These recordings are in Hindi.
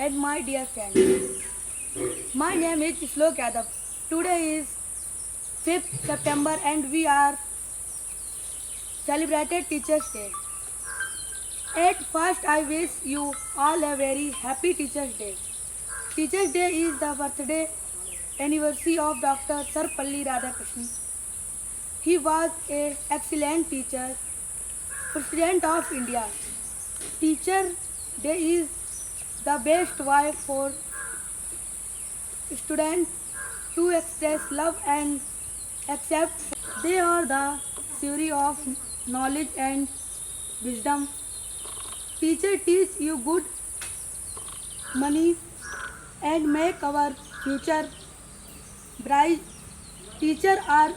and my dear friends. My name is Shlok Yadav. Today is 5th September and we are celebrated Teachers Day. At first I wish you all a very happy Teachers Day. Teachers Day is the birthday anniversary of Dr. Sarvapalli Radhakrishnan. He was an excellent teacher, President of India. Teacher Day is the best way for students to express love and accept. They are the theory of knowledge and wisdom. Teacher teach you good money and make our future bright. Teacher are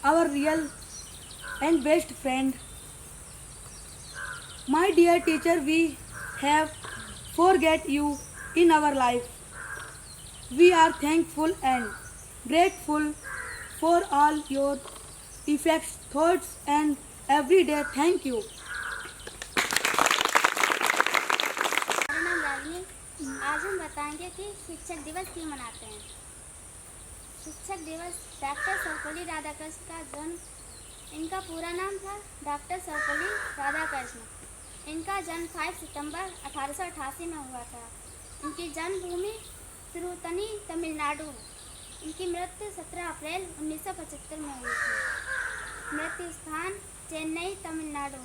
our real and best friend. My dear teacher, we have forget you in our life. We are thankful and grateful for all your effects, thoughts and every day. Thank you. मेरा नाम रागिनी। आज हम बताएंगे कि शिक्षक दिवस क्यों मनाते हैं। शिक्षक दिवस डॉक्टर सर्वपल्ली राधाकृष्ण का जन्म, इनका पूरा नाम था डॉक्टर सर्वपल्ली राधाकृष्ण। इनका जन्म 5 सितंबर 1888 में हुआ था। इनकी जन्मभूमि तिरुतनी, तमिलनाडु। इनकी मृत्यु 17 अप्रैल 1975 में हुई थी। मृत्यु स्थान चेन्नई, तमिलनाडु।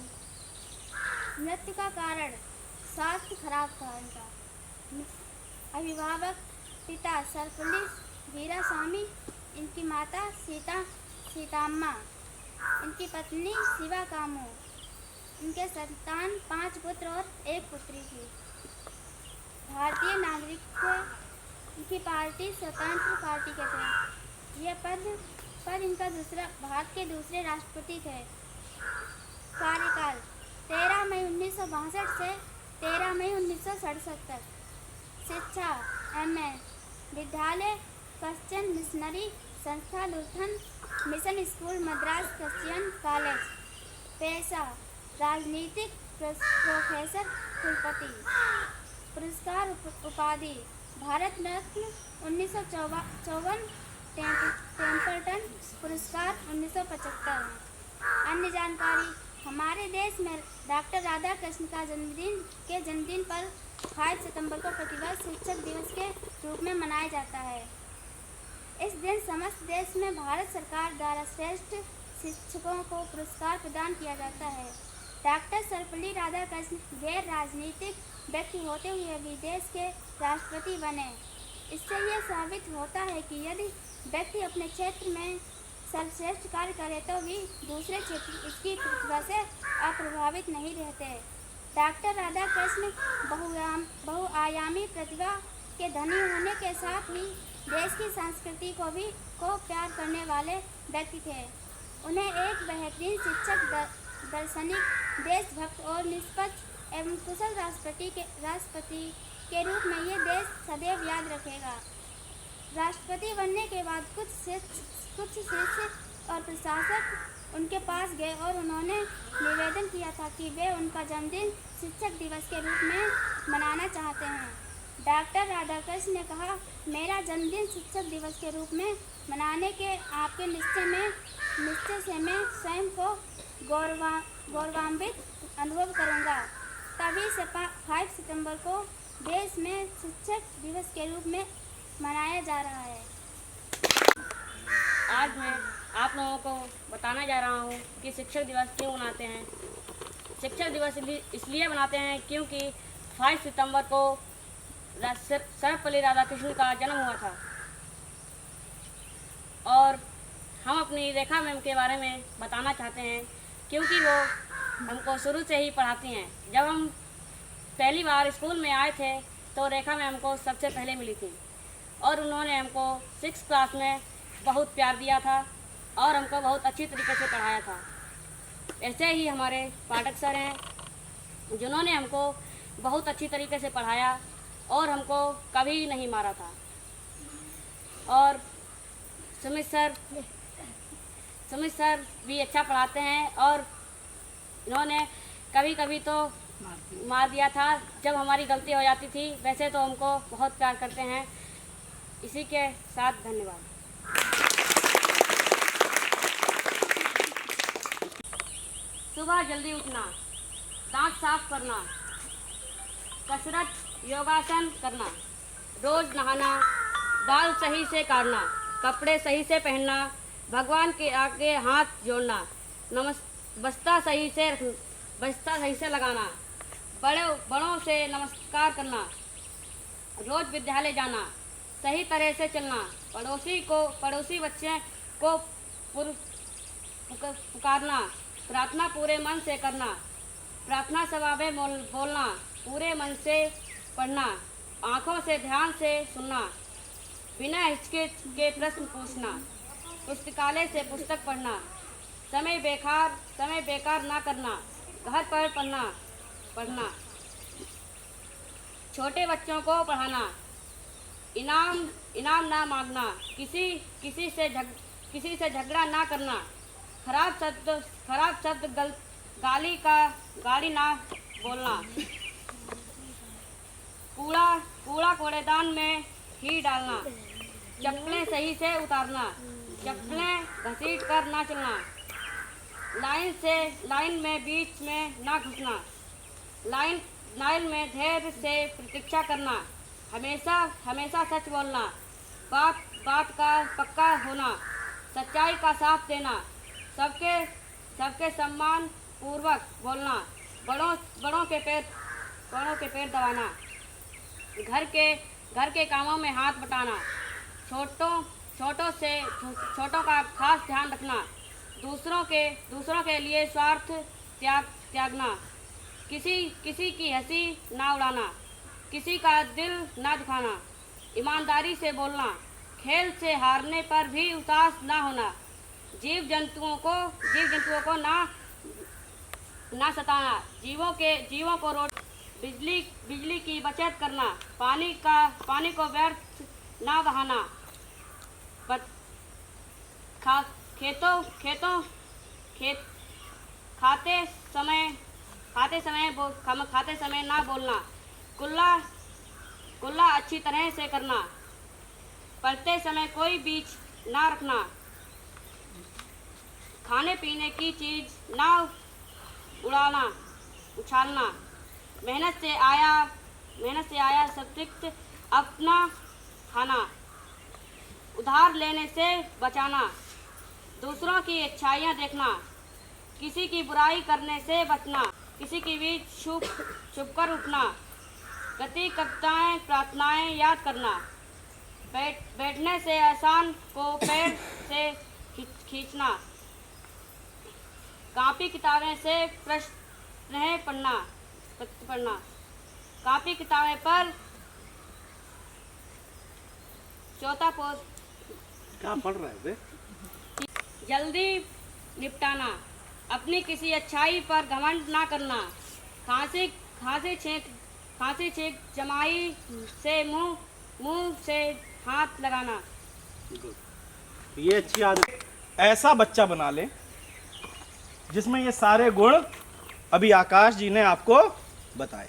मृत्यु का कारण स्वास्थ्य खराब था इनका। अभिभावक पिता सर्वपल्ली वीरास्वामी, इनकी माता सीताम्मा, इनकी पत्नी शिवा कामू। इनके संतान 5 पुत्र और 1 पुत्री थी। भारतीय नागरिक थे। इनकी पार्टी स्वतंत्र पार्टी के थे। यह पद इनका भारत के दूसरे राष्ट्रपति थे। कार्यकाल 13 मई 1962 से 13 मई 1967 तक। शिक्षा MA, विद्यालय क्रिश्चियन मिशनरी संस्था Lutheran mission school, Madras Christian college. पेशा राजनीतिक प्रोफेसर, कुलपति। पुरस्कार उपाधि भारत रत्न 1954, टेम्पल्टन पुरस्कार 1975। अन्य जानकारी। हमारे देश में डॉक्टर राधाकृष्ण का जन्मदिन पर 5 सितंबर को प्रतिवर्ष शिक्षक दिवस के रूप में मनाया जाता है। इस दिन समस्त देश में भारत सरकार द्वारा श्रेष्ठ शिक्षकों को पुरस्कार प्रदान किया जाता है। डॉक्टर सर्वपल्ली राधाकृष्ण गैर राजनीतिक व्यक्ति होते हुए भी देश के राष्ट्रपति बने। इससे यह साबित होता है कि यदि व्यक्ति अपने क्षेत्र में सर्वश्रेष्ठ कार्य करे तो भी दूसरे क्षेत्र उसकी प्रतिभा से अप्रभावित नहीं रहते। डॉक्टर राधाकृष्ण बहुआयामी प्रतिभा के धनी होने के साथ ही देश की संस्कृति को प्यार करने वाले व्यक्ति थे। उन्हें एक बेहतरीन शिक्षक, दार्शनिक, देशभक्त और निष्पक्ष एवं कुशल राष्ट्रपति के रूप में ये देश सदैव याद रखेगा। राष्ट्रपति बनने के बाद कुछ शिष्य और प्रशासक उनके पास गए और उन्होंने निवेदन किया था कि वे उनका जन्मदिन शिक्षक दिवस के रूप में मनाना चाहते हैं। डॉक्टर राधाकृष्ण ने कहा, मेरा जन्मदिन शिक्षक दिवस के रूप में मनाने के आपके निश्चय से मैं स्वयं को गौरवान्वित अनुभव करूंगा। तभी से 5 सितंबर को देश में शिक्षक दिवस के रूप में मनाया जा रहा है। आज मैं आप लोगों को बताने जा रहा हूँ कि शिक्षक दिवस क्यों मनाते हैं। शिक्षक दिवस इसलिए मनाते हैं क्योंकि 5 सितंबर को सर्वपल्ली राधाकृष्ण का जन्म हुआ था और हम अपनी रेखा मैम के बारे में बताना चाहते हैं क्योंकि वो हमको शुरू से ही पढ़ाती हैं। जब हम पहली बार स्कूल में आए थे तो रेखा मैम हमको सबसे पहले मिली थी और उन्होंने हमको 6th क्लास में बहुत प्यार दिया था और हमको बहुत अच्छी तरीके से पढ़ाया था। ऐसे ही हमारे पाठक सर हैं जिन्होंने हमको बहुत अच्छी तरीके से पढ़ाया और हमको कभी नहीं मारा था। और सुमित सर भी अच्छा पढ़ाते हैं और इन्होंने कभी कभी तो मार दिया था। जब हमारी गलती हो जाती थी, वैसे तो हमको बहुत प्यार करते हैं। इसी के साथ धन्यवाद। सुबह जल्दी उठना, दांत साफ करना, कसरत योगासन करना, रोज नहाना, बाल सही से काटना, कपड़े सही से पहनना, भगवान के आगे हाथ जोड़ना, बस्ता सही से लगाना, बड़ों से नमस्कार करना, रोज विद्यालय जाना, सही तरह से चलना, पड़ोसी बच्चे को पुकारना, प्रार्थना पूरे मन से करना, प्रार्थना सभा में बोलना, पूरे मन से पढ़ना, आँखों से ध्यान से सुनना, बिना हिचकिच के प्रश्न पूछना, पुस्तकालय से पुस्तक पढ़ना, समय बेकार ना करना, घर पर पढ़ना, छोटे बच्चों को पढ़ाना, इनाम ना मांगना, किसी से झगड़ा ना करना, खराब शब्द गाली ना बोलना, कूड़ा कूड़ेदान में ही डालना, चप्पलें सही से उतारना, चप्पलें घसीट कर ना चलना, लाइन में बीच में ना घुसना, लाइन में धैर्य से प्रतीक्षा करना, हमेशा सच बोलना, बात का पक्का होना, सच्चाई का साथ देना, सबके सम्मान पूर्वक बोलना, बड़ों के पैर दबाना, घर के कामों में हाथ बटाना, छोटों का खास ध्यान रखना, दूसरों के लिए स्वार्थ त्यागना, किसी की हंसी ना उड़ाना, किसी का दिल ना दुखाना, ईमानदारी से बोलना, खेल से हारने पर भी उदास ना होना, जीव जंतुओं को ना सताना, जीवों को बिजली की बचत करना, पानी को व्यर्थ ना बहाना, खाते समय ना बोलना, कुल्ला अच्छी तरह से करना, पढ़ते समय कोई बीच ना रखना, खाने पीने की चीज ना उछालना, मेहनत से आया सब्जेक्ट अपना खाना, उधार लेने से बचाना, दूसरों की अच्छाइयाँ देखना, किसी की बुराई करने से बचना, किसी की बीच छुप कर उठना, गति कविताएं प्रार्थनाएं याद करना, बैठने से आसान को पैर से खींचना, कॉपी किताबें से प्रश्न पढ़ना, कॉपी किताबें पर चौथा पोस्ट क्या पढ़ रहा है बे? जल्दी निपटाना, अपनी किसी अच्छाई पर घमंड ना करना, खांसी छींक जमाई से मुंह से हाथ लगाना। ये अच्छी आदत। ऐसा बच्चा बना ले जिसमें ये सारे गुण अभी आकाश जी ने आपको बताए।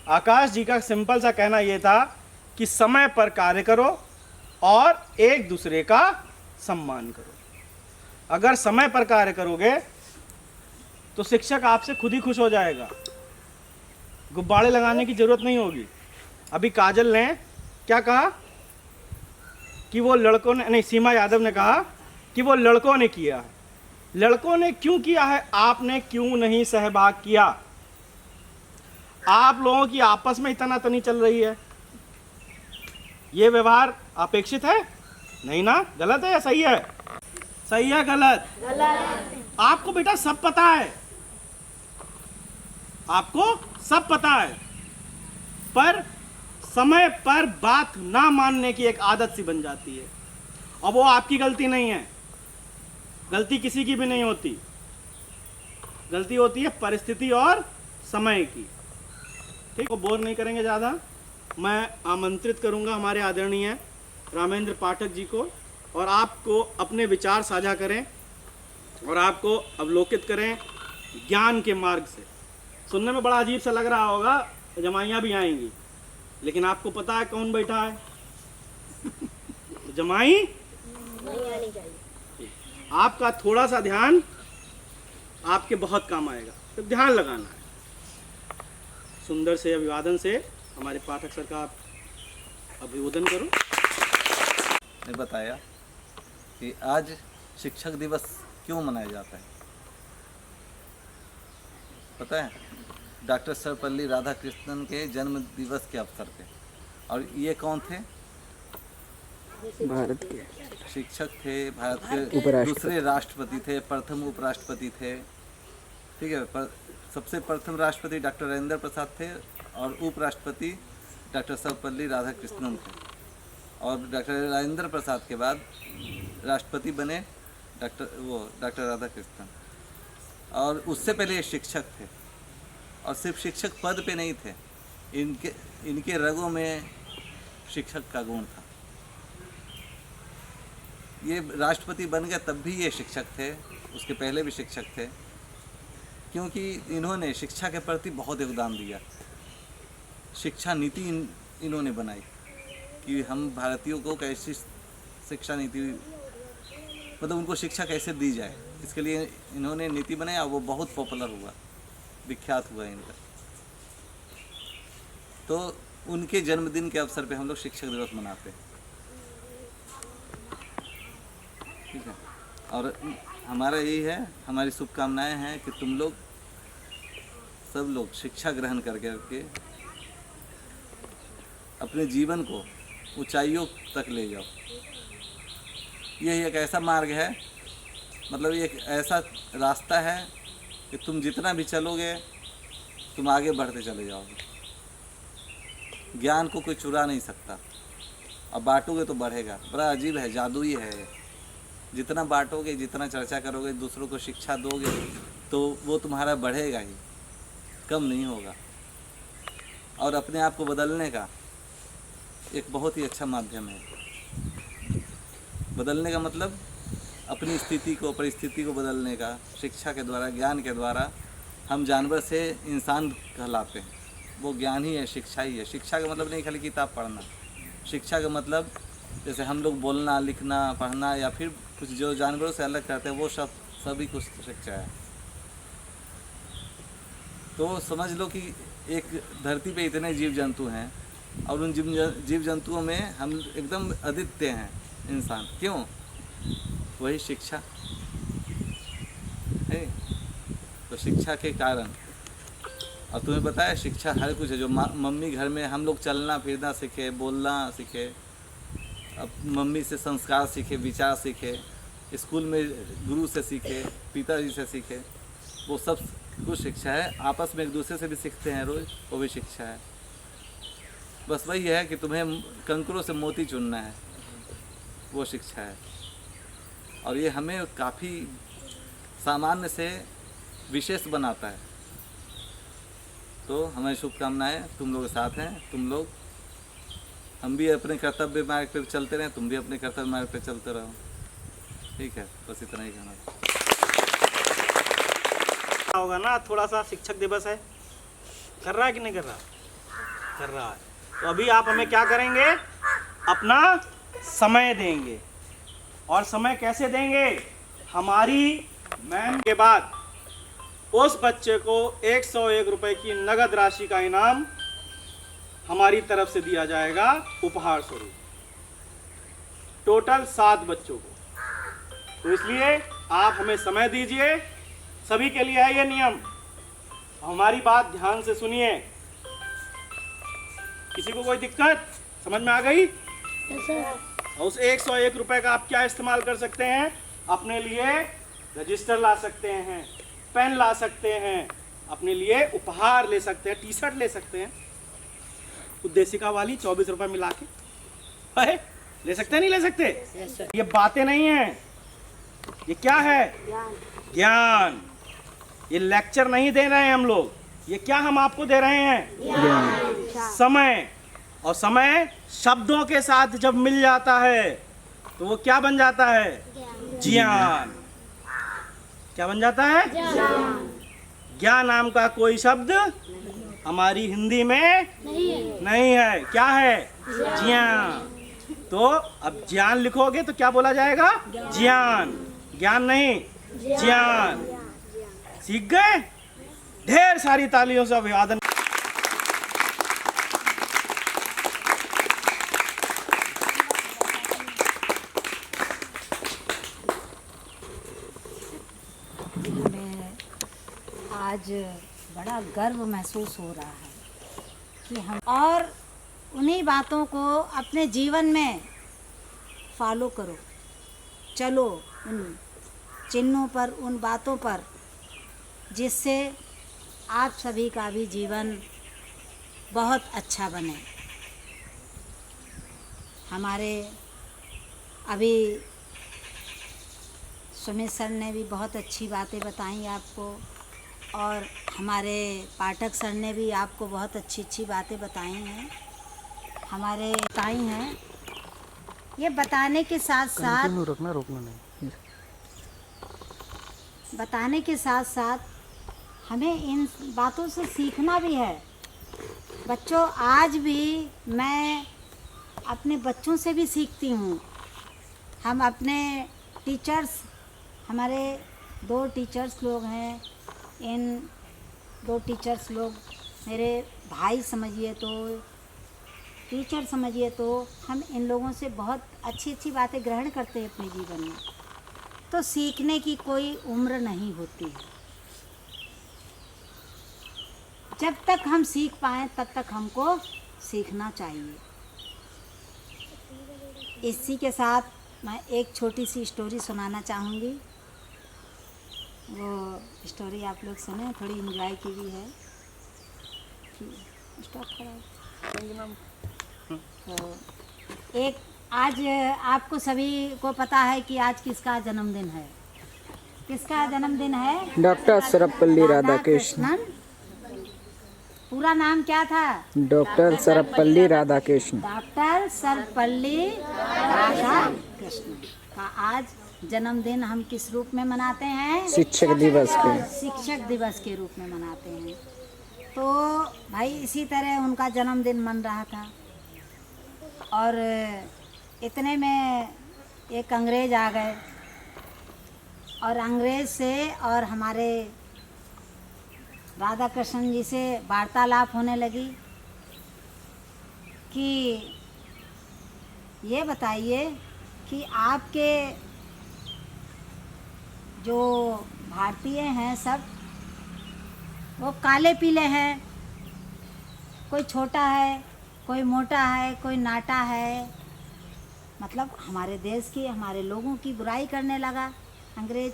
आकाश जी का सिंपल सा कहना ये था कि समय पर कार्य करो और एक दूसरे का सम्मान करो। अगर समय पर कार्य करोगे तो शिक्षक आपसे खुद ही खुश हो जाएगा, गुब्बारे लगाने की जरूरत नहीं होगी। अभी काजल ने क्या कहा कि वो लड़कों ने नहीं, सीमा यादव ने कहा कि वो लड़कों ने किया है। लड़कों ने क्यों किया है, आपने क्यों नहीं सहभाग किया? आप लोगों की आपस में इतना तनी चल रही है, ये व्यवहार अपेक्षित है नहीं ना? गलत है या सही है? सही है गलत? गलत। आपको बेटा सब पता है, आपको सब पता है, पर समय पर बात ना मानने की एक आदत सी बन जाती है। और वो आपकी गलती नहीं है, गलती किसी की भी नहीं होती, गलती होती है परिस्थिति और समय की। ठीक, वो बोर नहीं करेंगे ज़्यादा। मैं आमंत्रित करूंगा हमारे आदरणीय रामेंद्र पाठक जी को, और आपको अपने विचार साझा करें और आपको अवलोकित करें ज्ञान के मार्ग से। सुनने में बड़ा अजीब सा लग रहा होगा, जमाइयाँ भी आएंगी, लेकिन आपको पता है कौन बैठा है? जमाई नहीं आनी चाहिए। आपका थोड़ा सा ध्यान आपके बहुत काम आएगा, तो ध्यान लगाना है। सुंदर से अभिवादन से हमारे पाठक सर का आप अभिवादन करो। ने बताया कि आज शिक्षक दिवस क्यों मनाया जाता है। पता है, डॉक्टर सर्वपल्ली राधाकृष्णन के जन्म दिवस के अवसर पे। और ये कौन थे? भारत के शिक्षक थे, भारत के दूसरे राष्ट्रपति थे, प्रथम उपराष्ट्रपति थे। ठीक है, सबसे प्रथम राष्ट्रपति डॉक्टर राजेंद्र प्रसाद थे और उपराष्ट्रपति डॉक्टर सर्वपल्ली राधाकृष्णन थे। और डॉक्टर राजेंद्र प्रसाद के बाद राष्ट्रपति बने डॉक्टर राधाकृष्णन। और उससे पहले ये शिक्षक थे, और सिर्फ शिक्षक पद पे नहीं थे, इनके रगों में शिक्षक का गुण था। ये राष्ट्रपति बन गए तब भी ये शिक्षक थे, उसके पहले भी शिक्षक थे, क्योंकि इन्होंने शिक्षा के प्रति बहुत योगदान दिया। शिक्षा नीति इन्होंने बनाई कि हम भारतीयों को कैसी शिक्षा नीति, मतलब उनको शिक्षा कैसे दी जाए, इसके लिए इन्होंने नीति बनाया। वो बहुत पॉपुलर हुआ, विख्यात हुआ इनका। तो उनके जन्मदिन के अवसर पे हम लोग शिक्षक दिवस मनाते हैं। ठीक है, और हमारा यही है, हमारी शुभकामनाएं हैं कि तुम लोग सब लोग शिक्षा ग्रहण करके अपने जीवन को ऊंचाइयों तक ले जाओ। यही एक ऐसा मार्ग है, मतलब ये एक ऐसा रास्ता है कि तुम जितना भी चलोगे तुम आगे बढ़ते चले जाओगे। ज्ञान को कोई चुरा नहीं सकता, अब बांटोगे तो बढ़ेगा। बड़ा अजीब है, जादुई है। जितना बांटोगे, जितना चर्चा करोगे, दूसरों को शिक्षा दोगे, तो वो तुम्हारा बढ़ेगा ही, कम नहीं होगा। और अपने आप को बदलने का एक बहुत ही अच्छा माध्यम है। बदलने का मतलब अपनी स्थिति को, परिस्थिति को बदलने का। शिक्षा के द्वारा, ज्ञान के द्वारा हम जानवर से इंसान कहलाते हैं। वो ज्ञान ही है, शिक्षा ही है। शिक्षा का मतलब नहीं खाली किताब पढ़ना। शिक्षा का मतलब जैसे हम लोग बोलना, लिखना, पढ़ना, या फिर कुछ जो जानवरों से अलग करते हैं, वो सभी कुछ शिक्षा है। तो समझ लो कि एक धरती पे इतने जीव जंतु हैं, और उन जीव जंतुओं में हम एकदम अद्वितीय हैं इंसान। क्यों? वही शिक्षा है। तो शिक्षा के कारण, और तुम्हें पता है शिक्षा हर कुछ है। जो मम्मी घर में हम लोग चलना फिरना सीखे, बोलना सीखे, अब मम्मी से संस्कार सीखे, विचार सीखे, स्कूल में गुरु से सीखे, पिताजी से सीखे, वो सब कुछ शिक्षा है। आपस में एक दूसरे से भी सीखते हैं रोज़, वो भी शिक्षा है। बस वही है कि तुम्हें कंकरों से मोती चुनना है, वो शिक्षा है। और ये हमें काफ़ी सामान्य से विशेष बनाता है। तो हमारी शुभकामनाएं तुम लोग के साथ हैं। तुम लोग, हम भी अपने कर्तव्य मार्ग पर चलते रहें, तुम भी अपने कर्तव्य मार्ग पर चलते रहो। ठीक है, बस इतना ही कहना होगा ना। थोड़ा सा शिक्षक दिवस है, कर रहा है कि नहीं कर रहा? कर रहा है। तो अभी आप हमें क्या करेंगे? अपना समय देंगे। और समय कैसे देंगे? हमारी मैम के बाद उस बच्चे को 101 रुपए की नगद राशि का इनाम हमारी तरफ से दिया जाएगा उपहार स्वरूप, टोटल 7 बच्चों को। तो इसलिए आप हमें समय दीजिए। सभी के लिए है ये नियम। हमारी बात ध्यान से सुनिए। किसी को कोई दिक्कत समझ में आ गई? उस 101 रुपए का आप क्या इस्तेमाल कर सकते हैं? अपने लिए रजिस्टर ला सकते हैं, पेन ला सकते हैं, अपने लिए उपहार ले सकते हैं, टी शर्ट ले सकते हैं, उद्देशिका वाली 24 रुपए मिला के है, ले सकते हैं, नहीं ले सकते? ये बातें नहीं है, ये क्या है? ज्ञान। ये लेक्चर नहीं दे रहे हैं हम लोग, ये क्या हम आपको दे रहे हैं? समय। और समय शब्दों के साथ जब मिल जाता है तो वो क्या बन जाता है? ज्ञान। क्या बन जाता है? ज्ञान नाम का कोई शब्द हमारी हिंदी में नहीं है। क्या है? ज्ञान। तो अब ज्ञान लिखोगे तो क्या बोला जाएगा? ज्ञान। ज्ञान नहीं, ज्ञान। सीख गए? ढेर सारी तालियों से अभिवादन। हमें आज बड़ा गर्व महसूस हो रहा है कि हम और उन्हीं बातों को अपने जीवन में फॉलो करो, चलो उन चिन्हों पर, उन बातों पर, जिससे आप सभी का भी जीवन बहुत अच्छा बने। हमारे अभी सुमित सर ने भी बहुत अच्छी बातें बताई आपको, और हमारे पाठक सर ने भी आपको बहुत अच्छी अच्छी बातें बताई हैं, हमारे बताई हैं। ये बताने के साथ साथ रोकना नहीं। बताने के साथ साथ हमें इन बातों से सीखना भी है। बच्चों, आज भी मैं अपने बच्चों से भी सीखती हूँ। हम अपने टीचर्स, हमारे 2 टीचर्स लोग हैं, इन 2 टीचर्स लोग मेरे भाई समझिए तो, टीचर समझिए तो, हम इन लोगों से बहुत अच्छी अच्छी बातें ग्रहण करते हैं अपने जीवन में। तो सीखने की कोई उम्र नहीं होती है। जब तक हम सीख पाएँ तब तक हमको सीखना चाहिए। इसी के साथ मैं एक छोटी सी स्टोरी सुनाना चाहूँगी। वो स्टोरी आप लोग सुने, थोड़ी एंजॉय की भी है। स्टॉप कराओ। तो एक आज आपको सभी को पता है कि आज किसका जन्मदिन है। किसका जन्मदिन है? डॉक्टर सर्वपल्ली राधाकृष्णन। पूरा नाम क्या था? डॉक्टर सर्वपल्ली राधाकृष्णन। डॉक्टर सर्वपल्ली राधाकृष्णन का आज जन्मदिन हम किस रूप में मनाते हैं? शिक्षक दिवस के। शिक्षक दिवस के रूप में मनाते हैं। तो भाई इसी तरह उनका जन्मदिन मन रहा था, और इतने में एक अंग्रेज आ गए, और अंग्रेज से और हमारे राधा कृष्ण जी से वार्तालाप होने लगी कि ये बताइए कि आपके जो भारतीय हैं सब, वो काले पीले हैं, कोई छोटा है, कोई मोटा है, कोई नाटा है। मतलब हमारे देश की, हमारे लोगों की बुराई करने लगा अंग्रेज।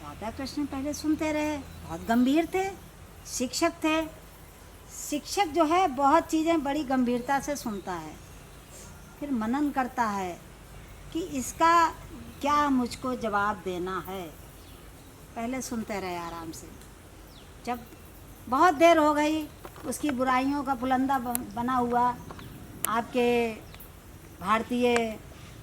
राधा कृष्ण पहले सुनते रहे, बहुत गंभीर थे, शिक्षक थे। शिक्षक जो है बहुत चीज़ें बड़ी गंभीरता से सुनता है, फिर मनन करता है कि इसका क्या मुझको जवाब देना है। पहले सुनते रहे आराम से। जब बहुत देर हो गई, उसकी बुराइयों का पुलंदा बना हुआ, आपके भारतीय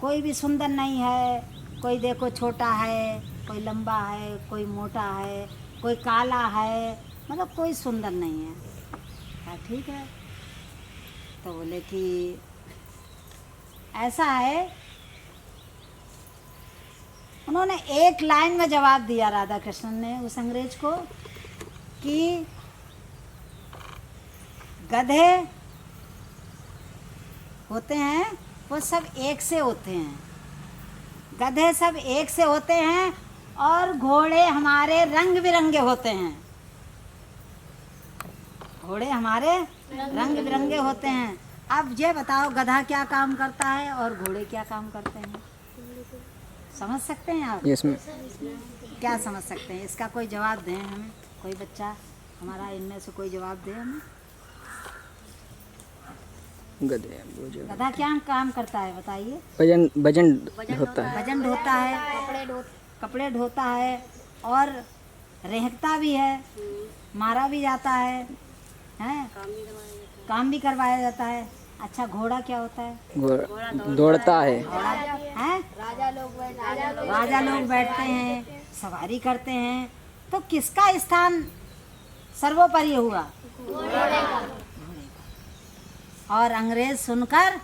कोई भी सुंदर नहीं है, कोई देखो छोटा है, कोई लंबा है, कोई मोटा है, कोई काला है, मतलब कोई सुंदर नहीं है। हाँ ठीक है। तो बोले कि ऐसा है। उन्होंने एक लाइन में जवाब दिया राधा कृष्ण ने उस अंग्रेज को कि गधे होते हैं वो सब एक से होते हैं, गधे सब एक से होते हैं, और घोड़े हमारे रंग बिरंगे होते हैं। घोड़े हमारे रंग बिरंगे होते हैं। अब ये बताओ गधा क्या काम करता है और घोड़े क्या काम करते हैं? समझ सकते हैं आप? Yes ma'am. क्या समझ सकते हैं? इसका कोई जवाब दें हमें, कोई बच्चा हमारा इनमें से कोई जवाब दे हमें। गधे गधा क्या काम करता है बताइए? वजन होता है। वजन ढोता है, कपड़े ढोता है, और रेंगता भी है, मारा भी जाता है, हैं? काम भी करवाया जाता है। अच्छा, घोड़ा क्या होता है? दौड़ता है। घोड़ा हैं? राजा लोग बैठते हैं, सवारी करते हैं, तो किसका स्थान सर्वोपरि हुआ? घोड़े का। और अंग्रेज सुनकर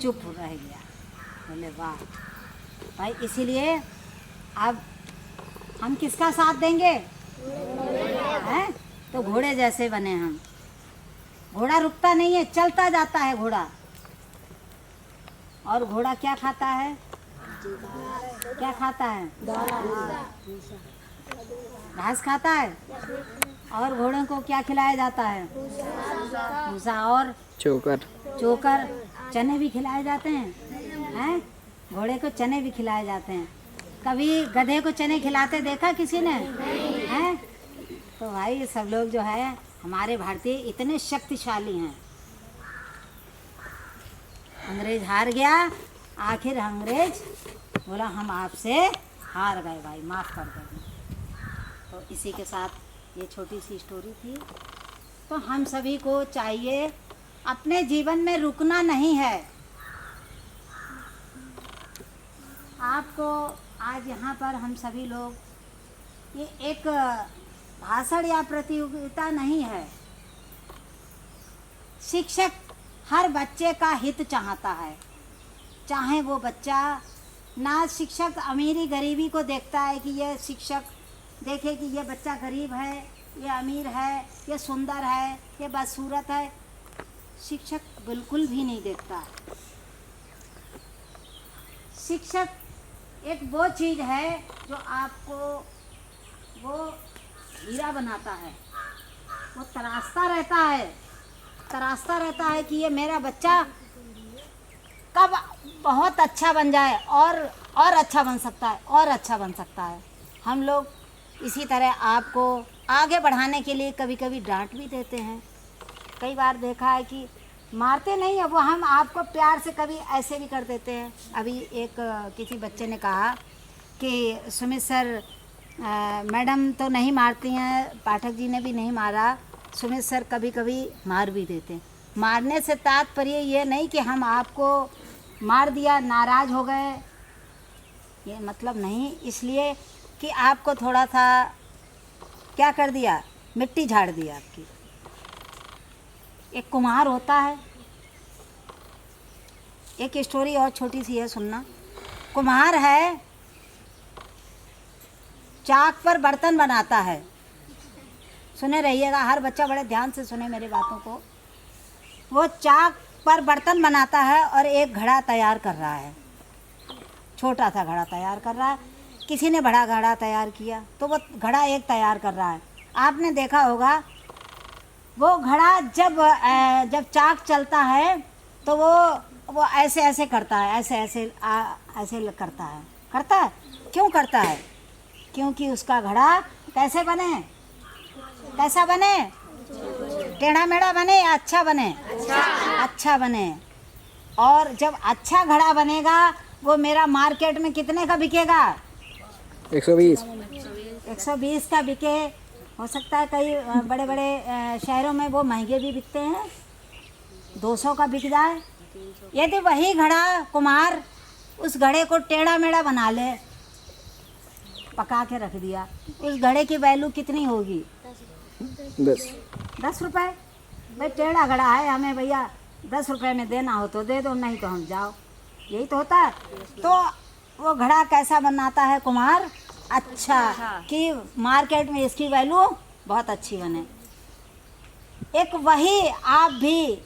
चुप रह गया। बोले वाह भाई, इसीलिए अब हम किसका साथ देंगे? हैं? तो घोड़े जैसे बने हम। घोड़ा रुकता नहीं है, चलता जाता है घोड़ा। और घोड़ा क्या खाता है? क्या खाता है? घास खाता है। और घोड़ों को क्या खिलाया जाता है? भूसा और चोकर। चोकर, चने भी खिलाए जाते हैं। घोड़े को चने भी खिलाए जाते हैं। कभी गधे को चने खिलाते देखा किसी ने? हैं? तो भाई सब लोग जो है हमारे भारतीय इतने शक्तिशाली हैं। अंग्रेज हार गया। आखिर अंग्रेज बोला हम आपसे हार गए भाई, माफ़ कर दो। तो इसी के साथ ये छोटी सी स्टोरी थी। तो हम सभी को चाहिए अपने जीवन में रुकना नहीं है। आपको आज यहाँ पर हम सभी लोग, ये एक भाषण या प्रतियोगिता नहीं है। शिक्षक हर बच्चे का हित चाहता है, चाहे वो बच्चा ना शिक्षक अमीरी गरीबी को देखता है कि ये शिक्षक देखे कि ये बच्चा गरीब है, ये अमीर है, ये सुंदर है, ये बदसूरत है। शिक्षक बिल्कुल भी नहीं देखता। शिक्षक एक वो चीज़ है जो आपको वो हीरा बनाता है। वो तराशता रहता है कि ये मेरा बच्चा कब बहुत अच्छा बन जाए और अच्छा बन सकता है, और अच्छा बन सकता है। हम लोग इसी तरह आपको आगे बढ़ाने के लिए कभी कभी डांट भी देते हैं। कई बार देखा है कि मारते नहीं है वो, हम आपको प्यार से कभी ऐसे भी कर देते हैं। अभी एक किसी बच्चे ने कहा कि सुमित सर मैडम तो नहीं मारती हैं, पाठक जी ने भी नहीं मारा, सुमित सर कभी कभी मार भी देते हैं। मारने से तात्पर्य ये नहीं कि हम आपको मार दिया, नाराज़ हो गए, ये मतलब नहीं। इसलिए कि आपको थोड़ा सा क्या कर दिया, मिट्टी झाड़ दिया आपकी। एक कुम्हार होता है, एक स्टोरी और छोटी सी है, सुनना। कुम्हार है, चाक पर बर्तन बनाता है। सुने रहिएगा, हर बच्चा बड़े ध्यान से सुने मेरी बातों को। वो चाक पर बर्तन बनाता है और एक घड़ा तैयार कर रहा है, छोटा सा घड़ा तैयार कर रहा है। किसी ने बड़ा घड़ा तैयार किया तो वो घड़ा एक तैयार कर रहा है। आपने देखा होगा वो घड़ा जब चाक चलता है तो वो ऐसे ऐसे करता है, ऐसे करता है। क्यों करता है? क्योंकि उसका घड़ा कैसा बने? टेढ़ा मेढ़ा बने या अच्छा बने? अच्छा बने। और जब अच्छा घड़ा बनेगा वो मेरा मार्केट में कितने का बिकेगा? 120 का बिके। हो सकता है कई बड़े बड़े शहरों में वो महंगे भी बिकते हैं, 200 का बिक जाए। यदि वही घड़ा कुम्हार उस घड़े को टेढ़ा मेढ़ा बना ले, पका के रख दिया, उस घड़े की वैल्यू कितनी होगी? 10 रुपये। भाई टेढ़ा घड़ा है, हमें भैया 10 रुपये में देना हो तो दे दो, नहीं तो हम जाओ। यही तो होता है। तो वो घड़ा कैसा बनाता है कुम्हार? अच्छा, कि मार्केट में इसकी वैल्यू बहुत अच्छी बने। एक वही आप भी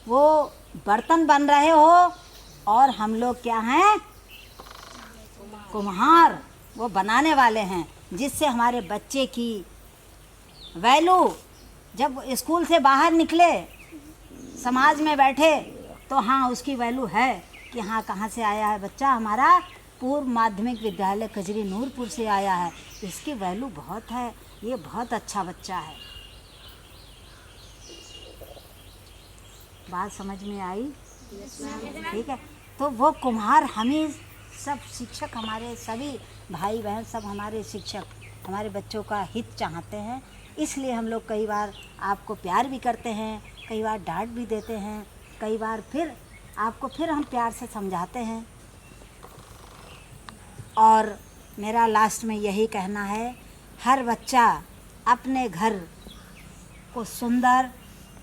वो बर्तन बन रहे हो और हम लोग क्या हैं? कुम्हार, वो बनाने वाले हैं, जिससे हमारे बच्चे की वैल्यू जब स्कूल से बाहर निकले, समाज में बैठे, तो हाँ उसकी वैल्यू है कि हाँ कहाँ से आया है बच्चा, हमारा पूर्व माध्यमिक विद्यालय कजरी नूरपुर से आया है, इसकी वैल्यू बहुत है, ये बहुत अच्छा बच्चा है। बात समझ में आई? ठीक है। तो वो कुम्हार हमें सब शिक्षक, हमारे सभी भाई बहन सब हमारे शिक्षक हमारे बच्चों का हित चाहते हैं। इसलिए हम लोग कई बार आपको प्यार भी करते हैं, कई बार डांट भी देते हैं, कई बार फिर आपको फिर हम प्यार से समझाते हैं। और मेरा लास्ट में यही कहना है, हर बच्चा अपने घर को सुंदर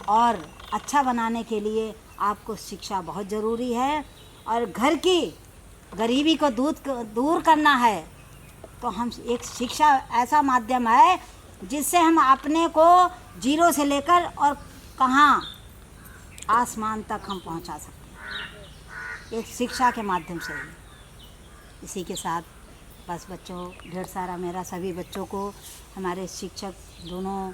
और अच्छा बनाने के लिए आपको शिक्षा बहुत ज़रूरी है। और घर की गरीबी को दूर करना है तो हम एक शिक्षा ऐसा माध्यम है जिससे हम अपने को जीरो से लेकर और कहाँ आसमान तक हम पहुंचा सकते हैं, एक शिक्षा के माध्यम से ही। इसी के साथ बस बच्चों, ढेर सारा मेरा सभी बच्चों को, हमारे शिक्षक दोनों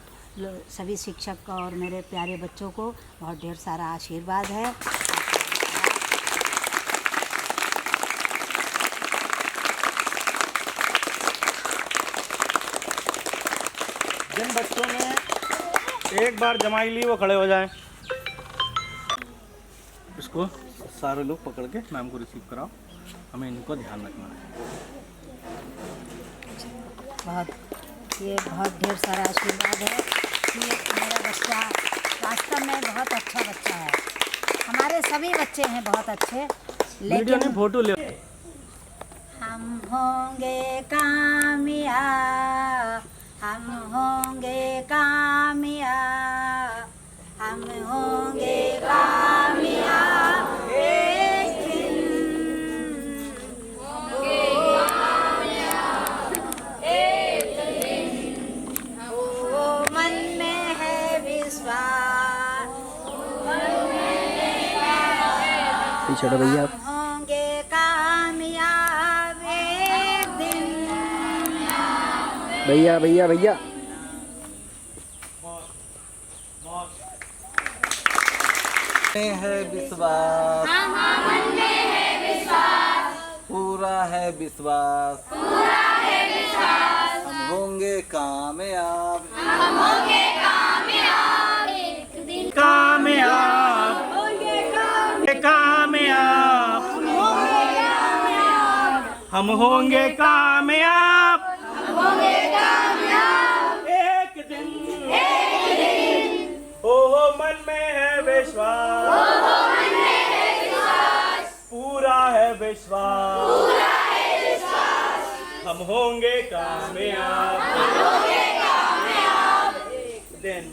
सभी शिक्षक और मेरे प्यारे बच्चों को बहुत ढेर सारा आशीर्वाद है। जिन बच्चों ने एक बार जमाई ली वो खड़े हो जाएं। इसको सारे लोग पकड़ के मैम को रिसीव कराओ, हमें इनको ध्यान रखना है। बहुत ढेर सारा आशीर्वाद है कि मेरा बच्चा वास्तव में बहुत अच्छा बच्चा है। हमारे सभी बच्चे हैं बहुत अच्छे, लेकिन फोटो ले। हम होंगे कामयाब, हम होंगे कामयाब, हम होंगे कामयाब एक दिन। होंगे कामयाब एक दिन। ओ मन में है विश्वास, पीछे हटो भैया आप। होंगे कामयाब एक दिन। भैया भैया भैया में है विश्वास, मन में है विश्वास, पूरा है विश्वास, हम होंगे कामयाब, एक दिन कामयाब, कामयाब, हम होंगे कामयाब, एक दिन, ओहो मन में है विश्वास, पूरा है विश्वास, हम होंगे कामयाब, एक दिन।